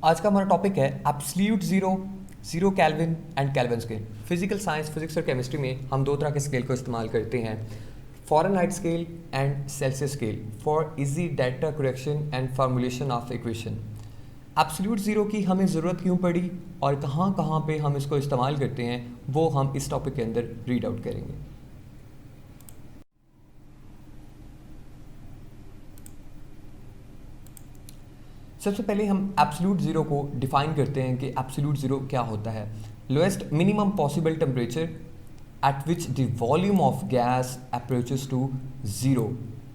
आज का हमारा टॉपिक है absolute zero, zero kelvin and kelvin scale. Physical science, physics और केमिस्ट्री में हम दो तरह के स्केल को इस्तेमाल करते हैं, Fahrenheit scale and Celsius scale, for easy data correction and formulation of equation. Absolute zero की हमें ज़रूरत क्यों पड़ी और कहाँ कहाँ पे हम इसको इस्तेमाल करते हैं, वो हम इस टॉपिक के अंदर रीड आउट करेंगे। सबसे पहले हम एब्सोल्यूट ज़ीरो को डिफाइन करते हैं कि एब्सोल्यूट ज़ीरो क्या होता है। Lowest minimum possible temperature at which the volume of gas approaches to zero.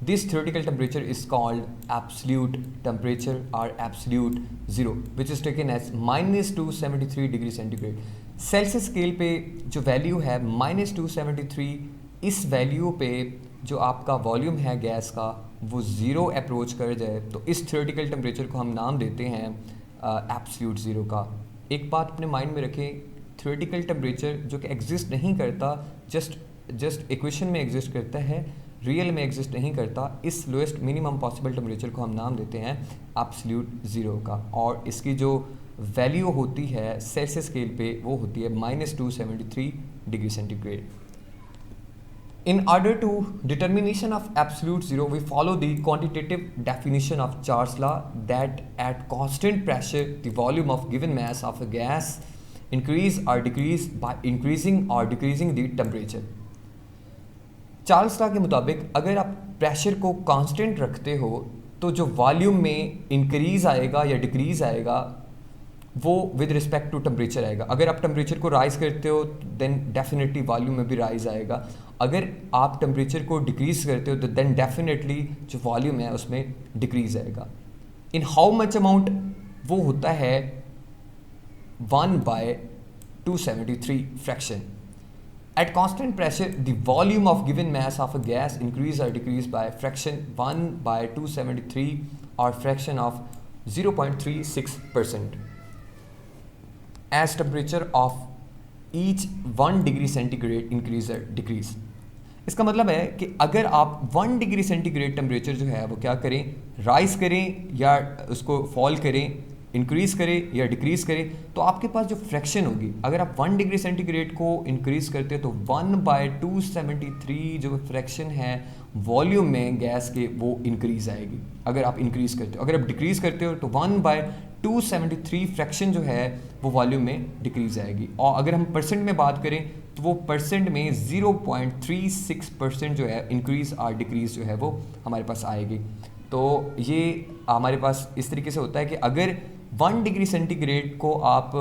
This theoretical temperature is called absolute temperature or absolute zero, which is taken as minus 273 degree centigrade. Celsius scale पे जो value है minus 273, इस value पे जो आपका volume है gas का वो ज़ीरो अप्रोच कर जाए तो इस थियोरेटिकल टेम्परेचर को हम नाम देते हैं एब्सोल्यूट ज़ीरो का। एक बात अपने माइंड में रखें, थियोरेटिकल टेम्परेचर जो कि एग्जिस्ट नहीं करता, जस्ट इक्वेशन में एग्जिस्ट करता है, रियल में एग्जिस्ट नहीं करता, इस लोएस्ट मिनिमम पॉसिबल टेम्परेचर को हम नाम देते हैं एब्सोल्यूट ज़ीरो का। और इसकी जो वैल्यू होती है सेल्सियस स्केल पे वो होती है minus 273 degree centigrade. In order to determination of absolute zero, we follow the quantitative definition of Charles' law that at constant pressure, the volume of given mass of a gas increase or decrease by increasing or decreasing the temperature. Charles law के मुताबिक अगर आप pressure को constant रखते हो तो जो volume में इंक्रीज आएगा या डिक्रीज आएगा वो विद रिस्पेक्ट टू टेम्परेचर आएगा। अगर आप टेम्परेचर को राइज करते हो देन डेफिनेटली वॉल्यूम में भी राइज आएगा। अगर आप टेम्परेचर को डिक्रीज करते हो तो देन डेफिनेटली जो वॉल्यूम है उसमें डिक्रीज आएगा। इन हाउ मच अमाउंट वो होता है 1/273 fraction. At constant pressure, the volume of given mass of a gas increase or decrease by fraction 1/273 or fraction of 0.36%. As temperature of each 1 degree centigrade increase or decrease. इसका मतलब है कि अगर आप 1 degree centigrade temperature जो है वो क्या करें, राइज करें या उसको फॉल करें, इंक्रीज करें या डिक्रीज करें, तो आपके पास जो फ्रैक्शन होगी, अगर आप 1 डिग्री सेंटीग्रेड को इंक्रीज करते हो तो 1/273 जो फ्रैक्शन है वॉल्यूम में गैस के वो इंक्रीज आएगी अगर आप इंक्रीज करते हो। अगर आप डिक्रीज करते हो तो 1/273 फ्रैक्शन जो है वो वॉल्यूम में डिक्रीज आएगी। और अगर हम परसेंट में बात करें तो वो परसेंट में 0.36% जो है इंक्रीज और डिक्रीज जो है वो हमारे पास आएगी। तो ये हमारे पास इस तरीके से होता है कि अगर 1 डिग्री सेंटीग्रेड को आप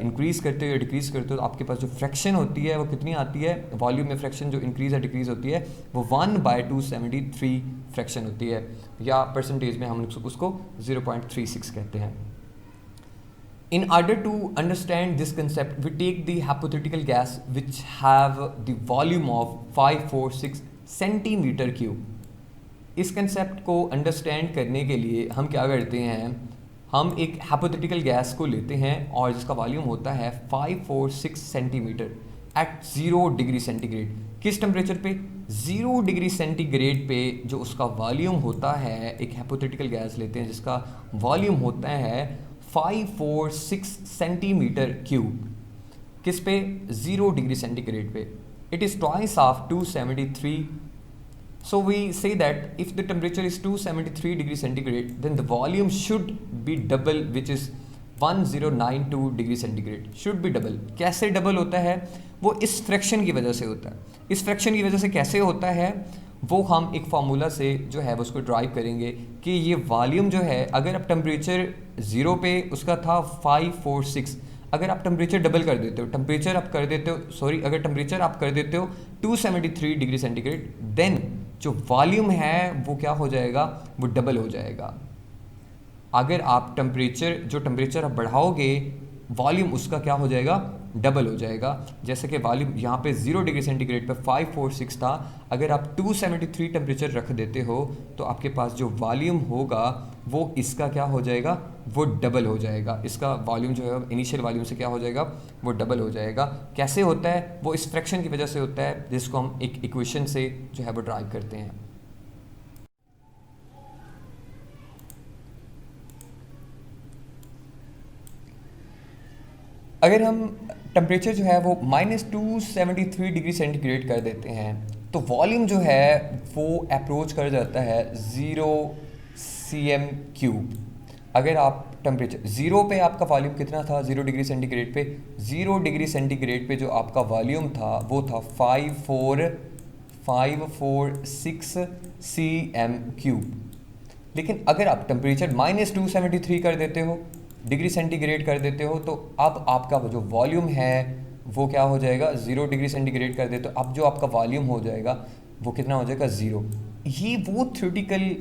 इंक्रीज़ करते हो या डिक्रीज़ करते हो तो आपके पास जो फ्रैक्शन होती है वो कितनी आती है, वॉल्यूम में फ्रैक्शन जो इंक्रीज़ या डिक्रीज़ होती है वो 1/273 फ्रैक्शन होती है, या परसेंटेज में हम उसको 0.36 कहते हैं। In order to understand this concept, we take the hypothetical gas which have the volume of 546 centimeter cube. इस कंसेप्ट को अंडरस्टैंड करने के लिए हम क्या करते हैं, हम एक हाइपोथेटिकल गैस को लेते हैं और जिसका वॉल्यूम होता है 546 सेंटीमीटर एट 0 डिग्री सेंटीग्रेड। किस टेम्परेचर पे? 0 डिग्री सेंटीग्रेड पे जो उसका वॉल्यूम होता है, एक हाइपोथेटिकल गैस लेते हैं जिसका वॉल्यूम होता है 546 सेंटीमीटर क्यूब। किस पे? 0 डिग्री सेंटीग्रेड पे। It is twice of 273. So we say that if the temperature is 273 degree centigrade, then the volume should be double, which is 1092 degree centigrade. Should be double. कैसे double होता है? वो इस fraction की वजह से होता है। इस फ्रैक्शन की वजह से कैसे होता है वो हम एक फार्मूला से जो है वो उसको ड्राइव करेंगे कि ये वॉल्यूम जो है, अगर आप टेम्परेचर 0 पे उसका था 546, अगर आप टेम्परेचर डबल कर देते हो, अगर टेम्परेचर आप कर देते हो 273 डिग्री सेंटीग्रेड, देन जो वॉल्यूम है वो क्या हो जाएगा, वो डबल हो जाएगा। अगर आप टेम्परेचर आप बढ़ाओगे, वॉल्यूम उसका क्या हो जाएगा, डबल हो जाएगा। जैसे कि वॉल्यूम यहाँ पे 0 डिग्री सेंटीग्रेड पे 546 था, अगर आप 273 टेम्परेचर रख देते हो तो आपके पास जो वॉल्यूम होगा वो इसका क्या हो जाएगा, वो डबल हो जाएगा। इसका वॉल्यूम जो है इनिशियल वॉल्यूम से क्या हो जाएगा, वो डबल हो जाएगा। कैसे होता है? वो इस फ्रैक्शन की वजह से होता है जिसको हम एक इक्वेशन से जो है वो ड्राइव करते हैं। अगर हम टेम्परेचर जो है वो -273 डिग्री सेंटीग्रेड कर देते हैं तो वॉल्यूम जो है वो अप्रोच कर जाता है 0 cm3। अगर आप टेम्परेचर ज़ीरो पे आपका वॉल्यूम कितना था, 0 डिग्री सेंटीग्रेड पे, 0 डिग्री सेंटीग्रेड पे जो आपका वॉल्यूम था वो था 546 cm3। लेकिन अगर आप टेम्परेचर -273 कर देते हो, डिग्री सेंटीग्रेड कर देते हो, तो अब आपका जो वॉल्यूम है वो क्या हो जाएगा, 0 डिग्री सेंटीग्रेड कर देते हो, अब जो आपका वॉल्यूम हो जाएगा वो कितना हो जाएगा, 0। ये वो थ्योरेटिकल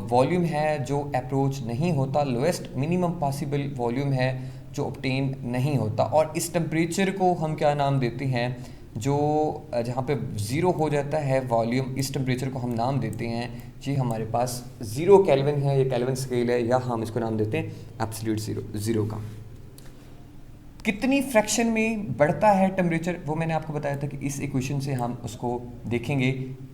वॉल्यूम है जो अप्रोच नहीं होता, लोएस्ट मिनिमम पॉसिबल वॉल्यूम है जो ऑब्टेन नहीं होता। और इस टेम्परेचर को हम क्या नाम देते हैं, जो जहाँ पे ज़ीरो हो जाता है वॉल्यूम, इस टेम्परेचर को हम नाम देते हैं जी हमारे पास 0 केल्विन है, ये केल्विन स्केल है, या हम इसको नाम देते हैं एब्सोल्यूट ज़ीरो का। कितनी फ्रैक्शन में बढ़ता है टेम्परेचर, वो मैंने आपको बताया था कि इस इक्वेशन से हम उसको देखेंगे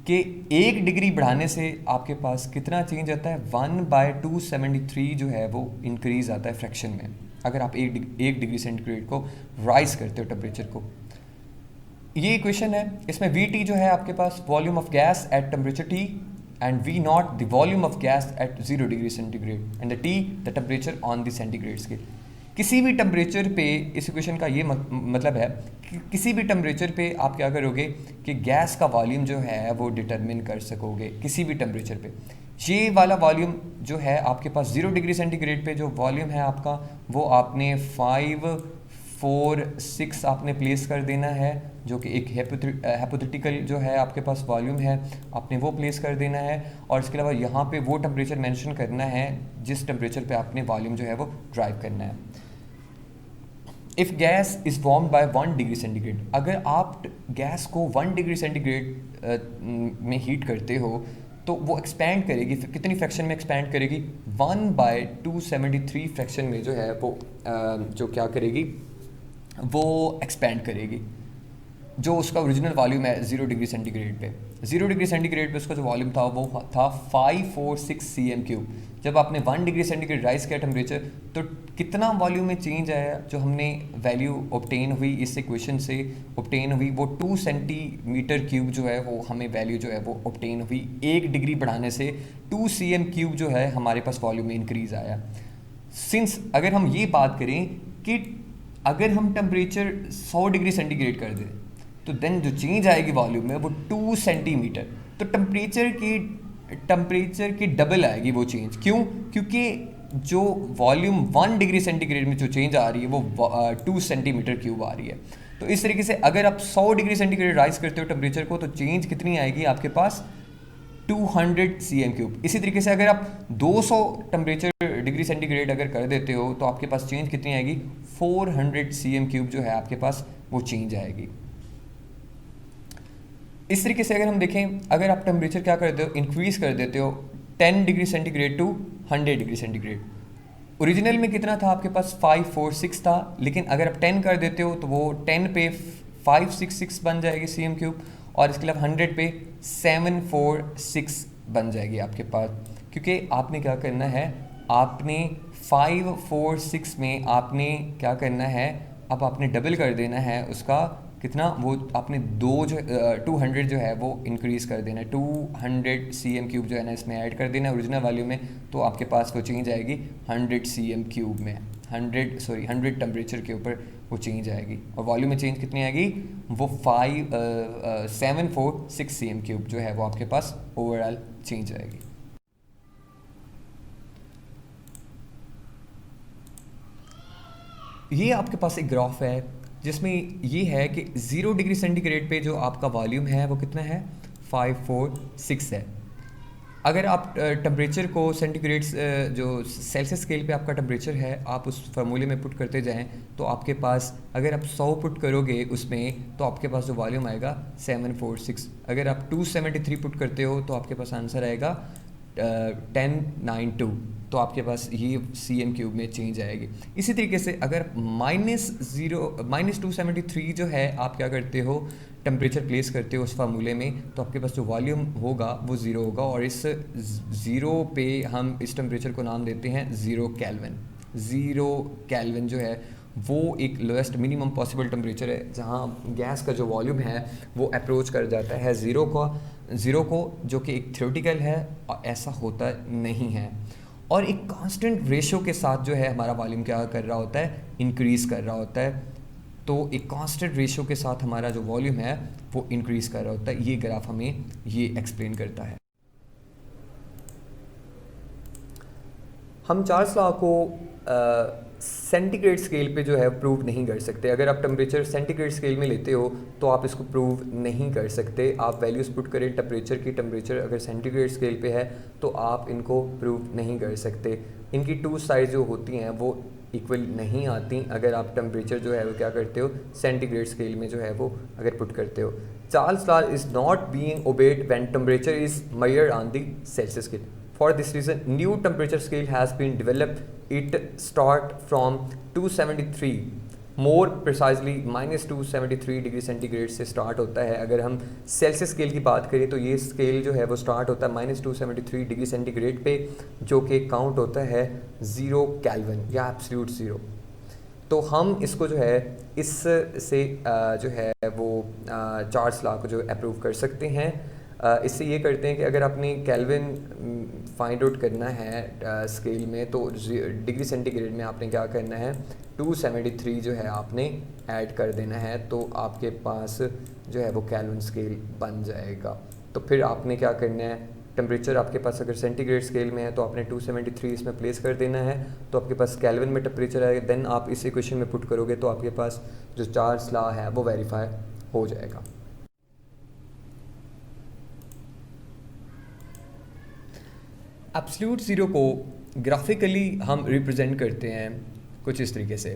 कि 1 डिग्री बढ़ाने से आपके पास कितना चेंज आता है, 1/273 जो है वो इंक्रीज़ आता है फ्रैक्शन में, अगर आप 1 डिग्री सेंटीग्रेड को राइज करते हो टेम्परेचर को। ये इक्वेशन है, इसमें Vt जो है आपके पास volume of gas at temperature T, and V naught the volume of gas at 0 degree centigrade, and the T the temperature on the centigrade scale. किसी भी टेम्परेचर पे, इस इक्वेशन का ये मतलब है कि किसी भी टेम्परेचर पे आप क्या करोगे कि गैस का वॉल्यूम जो है वो डिटरमिन कर सकोगे किसी भी टेम्परेचर पे। ये वाला वॉल्यूम जो है आपके पास 0 डिग्री सेंटीग्रेड पे जो वॉल्यूम है आपका, वो आपने 546 आपने प्लेस कर देना है, जो कि एक हाइपोथेटिकल जो है आपके पास वॉल्यूम है, आपने वो प्लेस कर देना है। और इसके अलावा यहाँ पे वो टेम्परेचर मेंशन करना है जिस टेम्परेचर पे आपने वॉल्यूम जो है वो ड्राइव करना है। If gas is warm by 1 degree centigrade, अगर आप गैस को 1 डिग्री सेंटीग्रेड में हीट करते हो तो वो एक्सपैंड करेगी, कितनी फ्रैक्शन में एक्सपैंड करेगी, 1/273 फ्रैक्शन में जो है वो जो क्या करेगी, वो एक्सपैंड करेगी। जो उसका ओरिजिनल वॉल्यूम है 0 डिग्री सेंटीग्रेड पे, 0 डिग्री सेंटीग्रेड पे उसका जो वॉल्यूम था वो था 546 cm3। जब आपने 1 डिग्री सेंटीग्रेड राइज किया टेम्परेचर, तो कितना वॉल्यूम में चेंज आया, जो हमने वैल्यू ऑब्टेन हुई इस इक्वेशन से ऑब्टेन हुई, वो 2 सेंटीमीटर क्यूब जो है वो हमें वैल्यू जो है वो ऑब्टेन हुई। 1 डिग्री बढ़ाने से 2 cm3 जो है हमारे पास वॉल्यूम में इंक्रीज़ आया। सिंस अगर हम ये बात करें कि अगर हम टेम्परेचर 100 डिग्री सेंटीग्रेड कर दें तो देन जो चेंज आएगी वॉल्यूम में वो 2 सेंटीमीटर, तो टेम्परेचर की डबल आएगी वो चेंज। क्यों? क्योंकि जो वॉल्यूम 1 डिग्री सेंटीग्रेड में जो चेंज आ रही है वो 2 सेंटीमीटर क्यूब आ रही है। तो इस तरीके से अगर आप 100 डिग्री सेंटीग्रेड राइज करते हो टेम्परेचर को, तो चेंज कितनी आएगी आपके पास, 200 cm3। इसी तरीके से अगर आप 200 टेम्परेचर डिग्री सेंटीग्रेड अगर कर देते हो तो आपके पास चेंज कितनी आएगी, 400 cm3 जो है आपके पास वो चेंज आएगी। इस तरीके से अगर हम देखें, अगर आप टेम्परेचर क्या करते हो, इंक्रीज़ कर देते हो 10 degree centigrade to 100 degree centigrade. Original में कितना था आपके पास, 546 था, लेकिन अगर आप 10 कर देते हो तो वो 10 पे 566 बन जाएगी cm3, और इसके अलावा 100 पे 746 बन जाएगी आपके पास। क्योंकि आपने क्या करना है, आपने 546 में आपने क्या करना है, अब आपने डबल कर देना है उसका कितना, वो आपने 200 जो है वो इंक्रीज़ कर देना है, 200 cm3 जो है ना इसमें ऐड कर देना है ओरिजिनल वैल्यू में, तो आपके पास वो चेंज आएगी 100 cm3 में, 100 टेम्परेचर के ऊपर वो चेंज आएगी। और वॉल्यूम में चेंज कितनी आएगी, वो 746 cm3 जो है वो आपके पास ओवरऑल चेंज आएगी। ये आपके पास एक ग्राफ है जिसमें ये है कि 0 डिग्री सेंटीग्रेड पे जो आपका वॉल्यूम है वो कितना है, 546 है। अगर आप टेम्परेचर को सेंटीग्रेड जो सेल्सियस स्केल पे आपका टेम्परेचर है आप उस फार्मूले में पुट करते जाएं, तो आपके पास अगर आप 100 पुट करोगे उसमें तो आपके पास जो वॉल्यूम आएगा 746। अगर आप 273 पुट करते हो तो आपके पास आंसर आएगा 1092, तो आपके पास ये cm3 में चेंज आएगी। इसी तरीके से अगर -273 जो है आप क्या करते हो, टेम्परेचर प्लेस करते हो उस फार्मूले में, तो आपके पास जो वॉल्यूम होगा वो 0 होगा, और इस 0 पे हम इस टेम्परेचर को नाम देते हैं 0 केल्विन। 0 केल्विन जो है वो एक लोएस्ट मिनिमम पॉसिबल टेम्परेचर है जहाँ गैस का जो वॉल्यूम है वो अप्रोच कर जाता है ज़ीरो को, जो कि एक थ्योरेटिकल है और ऐसा होता नहीं है। और एक कांस्टेंट रेशो के साथ जो है हमारा वॉल्यूम क्या कर रहा होता है, इंक्रीज़ कर रहा होता है। तो एक कांस्टेंट रेशो के साथ हमारा जो वॉल्यूम है वो इंक्रीज़ कर रहा होता है। ये ग्राफ हमें ये एक्सप्लेन करता है। हम चार्ल्स लॉ को सेंटीग्रेड स्केल पे जो है प्रूव नहीं कर सकते। अगर आप टेम्परेचर सेंटीग्रेड स्केल में लेते हो तो आप इसको प्रूव नहीं कर सकते। आप वैल्यूज़ पुट करें टेम्परेचर की, टेम्परेचर अगर सेंटीग्रेड स्केल पे है तो आप इनको प्रूव नहीं कर सकते। इनकी टू साइड जो होती हैं वो इक्वल नहीं आती अगर आप टेम्परेचर जो है वो क्या करते हो, सेंटीग्रेड स्केल में जो है वो अगर पुट करते हो। Charles law is not being obeyed when temperature is measured on the Celsius scale. For this reason, new temperature scale has been developed. It start from 273, more precisely -273 degree centigrade से start होता है। अगर हम Celsius scale की बात करें तो ये स्केल जो है वो स्टार्ट होता है -273 डिग्री सेंटीग्रेड पे, जो कि काउंट होता है 0 केल्विन या एब्सोल्यूट ज़ीरो। तो हम इसको जो है इस से जो है वो चार्ल्स लॉ को जो अप्रूव कर सकते हैं। इससे ये करते हैं कि अगर आपने केल्विन फाइंड आउट करना है स्केल में तो डिग्री सेंटीग्रेड में आपने क्या करना है, 273 जो है आपने ऐड कर देना है, तो आपके पास जो है वो केल्विन स्केल बन जाएगा। तो फिर आपने क्या करना है, टेम्परेचर आपके पास अगर सेंटीग्रेड स्केल में है तो आपने 273 इसमें प्लेस कर देना है, तो आपके पास केल्विन में टेम्परेचर आएगा। देन आप इस इक्वेशन में पुट करोगे तो आपके पास जो चार्ल्स लॉ है वो वेरीफाई हो जाएगा। एब्सोल्यूट ज़ीरो को ग्राफिकली हम रिप्रेजेंट करते हैं कुछ इस तरीके से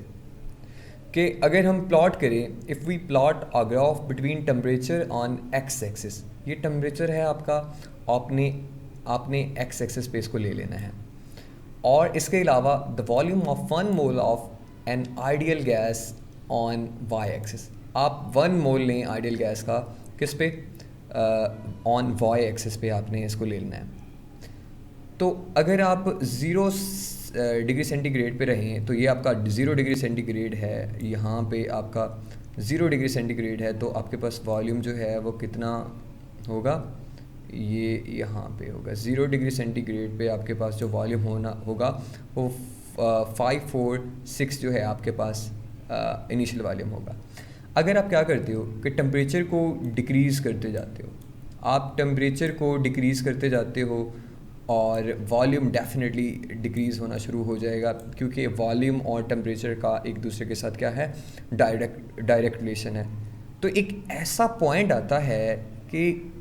कि अगर हम प्लॉट करें, if we plot a graph between temperature on X axis, ये टेम्परेचर है आपका, आपने एक्स एक्सिस पे इसको ले लेना है। और इसके अलावा the volume of 1 mole of an ideal gas on Y axis, आप 1 मोल लें आइडियल गैस का, किस पे, ऑन वाई एक्सिस पे आपने इसको ले लेना है। तो अगर आप 0 डिग्री सेंटीग्रेड पे रहें तो ये आपका 0 डिग्री सेंटीग्रेड है, यहाँ पे आपका 0 डिग्री सेंटीग्रेड है, तो आपके पास वॉल्यूम जो है वो कितना होगा, ये यहाँ पे होगा 0 डिग्री सेंटीग्रेड पे आपके पास जो वॉल्यूम होगा वो 546 जो है आपके पास इनिशियल वॉल्यूम होगा। अगर आप क्या करते हो कि टेम्परेचर को डिक्रीज़ करते जाते हो, आप टेम्परेचर को डिक्रीज़ करते जाते हो और वॉल्यूम डेफिनेटली डिक्रीज़ होना शुरू हो जाएगा, क्योंकि वॉल्यूम और टेम्परेचर का एक दूसरे के साथ क्या है, डायरेक्ट रिलेशन है। तो एक ऐसा पॉइंट आता है कि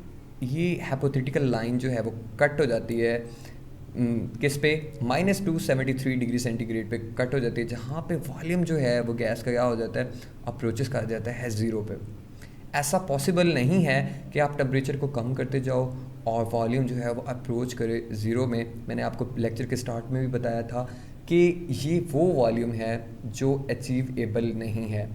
ये हाइपोथेटिकल लाइन जो है वो कट हो जाती है, किस पे, -273 डिग्री सेंटीग्रेड पे कट हो जाती है, जहाँ पे वॉल्यूम जो है वो गैस का क्या हो जाता है, अप्रोचेस कर जाता है 0 पे। ऐसा पॉसिबल नहीं है कि आप टेम्परेचर को कम करते जाओ और वॉल्यूम जो है वो अप्रोच करे 0 में। मैंने आपको लेक्चर के स्टार्ट में भी बताया था कि ये वो वॉल्यूम है जो अचीवेबल नहीं है,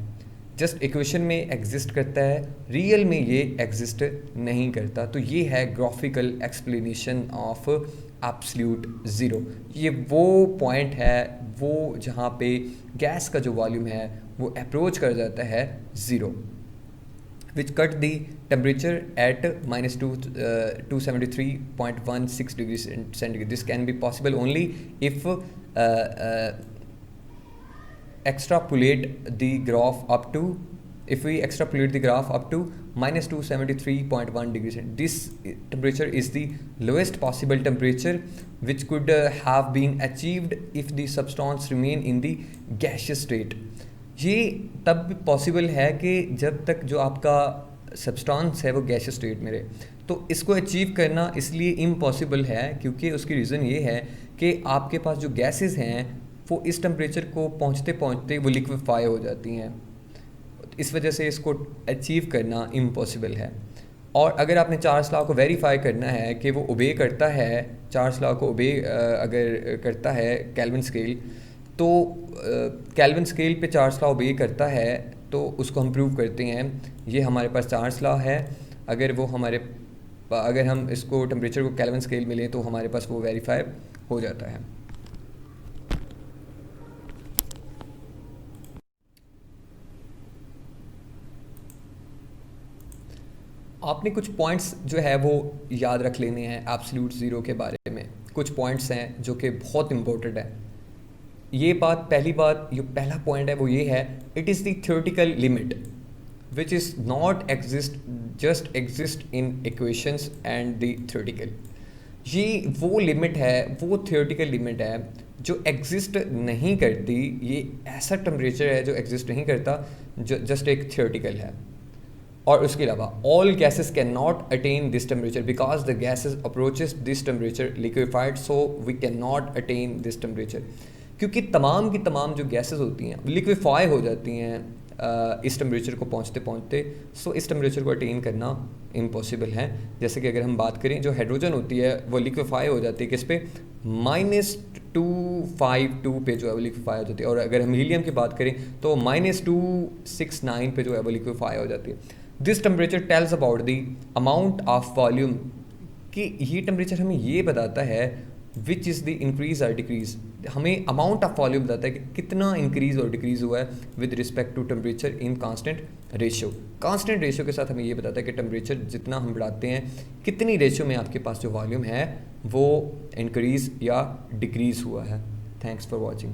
जस्ट इक्वेशन में एग्जिस्ट करता है, रियल में ये एग्जिस्ट नहीं करता। तो ये है graphical explanation of absolute zero. ये वो पॉइंट है वो जहाँ पे गैस का जो वॉल्यूम है वो अप्रोच कर जाता है 0, which cut the temperature at -273.16 degrees centigrade. This can be possible only if extrapolate the graph up to, if we extrapolate the graph up to -273.1 degrees centigrade. This temperature is the lowest possible temperature which could have been achieved if the substance remain in the gaseous state. ये तब possible है कि जब तक जो आपका substance है वो गैसियस स्टेट में रहे। तो इसको अचीव करना इसलिए इम्पॉसिबल है क्योंकि उसकी रीज़न ये है कि आपके पास जो गैसेस हैं वो इस टेम्परेचर को पहुंचते पहुंचते वो लिक्विफाई हो जाती हैं, इस वजह से इसको अचीव करना इम्पॉसिबल है। और अगर आपने चार्ल्स लॉ को वेरीफाई करना है कि वो ओबे करता है, चार्ल्स लॉ को ओबे अगर करता है केल्विन स्केल, तो केल्विन स्केल पे चार्ल्स लॉ ओबे करता है तो उसको हम प्रूव करते हैं। ये हमारे पास चार्ल्स लॉ है, अगर हम इसको टेम्परेचर को केल्विन स्केल में लें तो हमारे पास वो वेरीफाई हो जाता है। आपने कुछ पॉइंट्स जो है वो याद रख लेने हैं एब्सोल्यूट ज़ीरो के बारे में। कुछ पॉइंट्स हैं जो कि बहुत इंपॉर्टेंट है। ये बात, पहली बात, ये पहला पॉइंट है वो ये है, it is the theoretical limit which is not exist, just exist in equations and the theoretical. ये वो लिमिट है, वो थ्योरेटिकल लिमिट है जो एग्जिस्ट नहीं करती। ये ऐसा टेम्परेचर है जो एग्जिस्ट नहीं करता, जो जस्ट एक थ्योरेटिकल है। और उसके अलावा all gases can not attain this temperature because the gases approaches this temperature liquefied, so we can not attain this temperature. क्योंकि तमाम की तमाम जो गैसेस होती हैं लिक्विफाई हो जाती हैं इस टेम्परेचर को पहुंचते पहुंचते, सो इस टेम्परेचर को अटेन करना इम्पॉसिबल है। जैसे कि अगर हम बात करें, जो हाइड्रोजन होती है वो लिक्विफाई हो जाती है किस पे, -252 पे जो है वो लिक्विफाई हो जाती है। और अगर हम हीलियम की बात करें तो -269 पे जो है वो लिक्विफाई हो जाती है। This temperature tells about the amount of volume, कि ये टेम्परेचर हमें ये बताता है विच इज़ द इंक्रीज और डिक्रीज, हमें अमाउंट ऑफ वॉल्यूम बताता है कि कितना इंक्रीज और डिक्रीज हुआ है with respect to temperature in constant ratio. Constant ratio के साथ हमें ये बताता है कि टेम्परेचर जितना हम बढ़ाते हैं, कितनी रेशियो में आपके पास जो वॉल्यूम है वो इंक्रीज या डिक्रीज हुआ है। Thanks for watching.